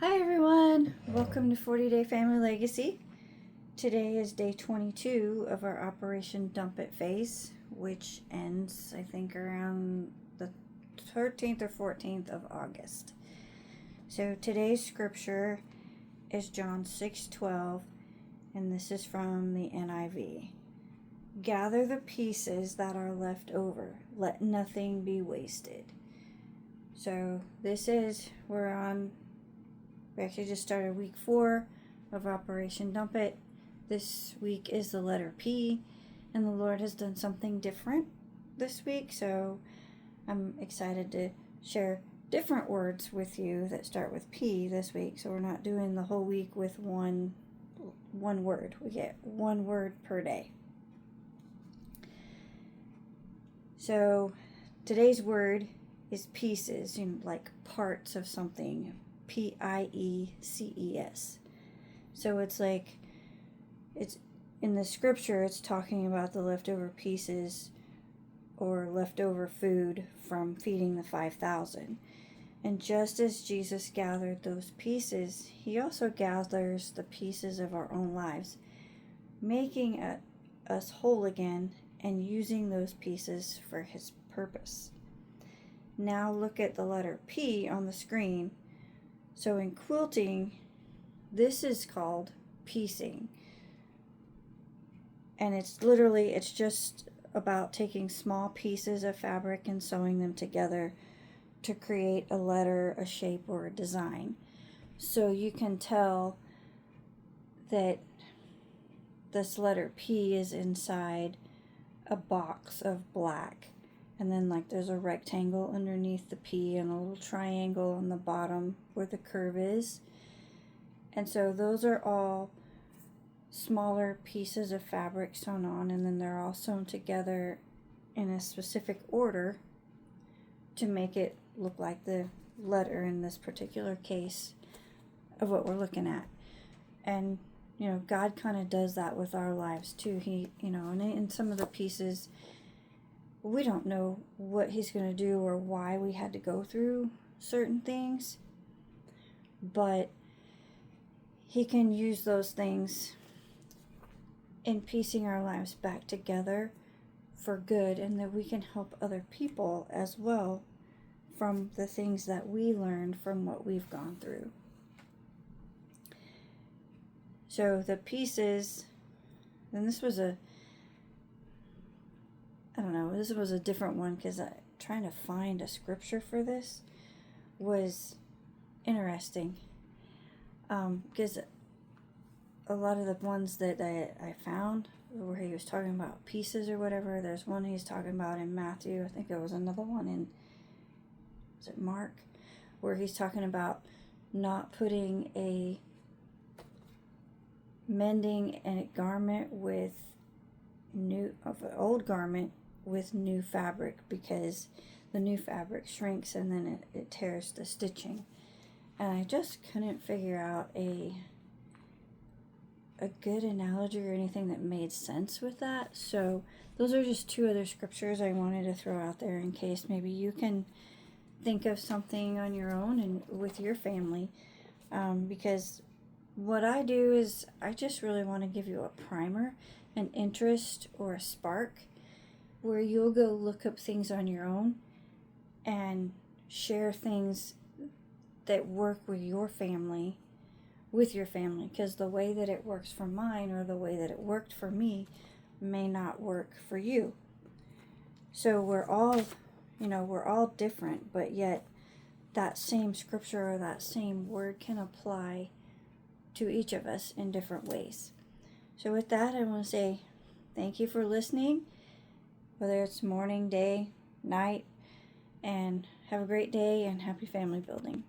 Hi everyone, welcome to 40 Day Family Legacy. Today is day 22 of our Operation Dump It phase, which ends I think around the 13th or 14th of August. So today's scripture is John 6:12, and this is from the NIV. Gather the pieces that are left over, let nothing be wasted. So we actually just started week 4 of Operation Dump It. This week is the letter P, and the Lord has done something different this week, so I'm excited to share different words with you that start with P this week. So we're not doing the whole week with one word. We get one word per day. So today's word is pieces, like parts of something. P-I-E-C-E-S. So it's in the scripture, it's talking about the leftover pieces or leftover food from feeding the 5,000. And just as Jesus gathered those pieces, he also gathers the pieces of our own lives, making us whole again and using those pieces for his purpose. Now look at the letter P on the screen. So in quilting, this is called piecing. And it's just about taking small pieces of fabric and sewing them together to create a letter, a shape, or a design. So you can tell that this letter P is inside a box of black. And then there's a rectangle underneath the P and a little triangle on the bottom where the curve is. And so those are all smaller pieces of fabric sewn on, and then they're all sewn together in a specific order to make it look like the letter in this particular case of what we're looking at. And God kind of does that with our lives too. He, and in some of the pieces, we don't know what he's going to do or why we had to go through certain things, but he can use those things in piecing our lives back together for good, and that we can help other people as well from the things that we learned from what we've gone through. So the pieces, and this was a different one because trying to find a scripture for this was interesting. Because a lot of the ones that I found where he was talking about pieces or whatever, there's one he's talking about in Matthew. I think there was another one in, was it Mark? Where he's talking about not mending a garment with an old garment with new fabric, because the new fabric shrinks and then it tears the stitching. And I just couldn't figure out a good analogy or anything that made sense with that. So those are just two other scriptures I wanted to throw out there in case maybe you can think of something on your own and with your family. Because what I do is I just really want to give you a primer, an interest, or a spark where you'll go look up things on your own and share things that work with your family, because the way that it works for mine or the way that it worked for me may not work for you. So we're all different, but yet that same scripture or that same word can apply to each of us in different ways. So with that, I want to say thank you for listening, whether it's morning, day, night, and have a great day and happy family building.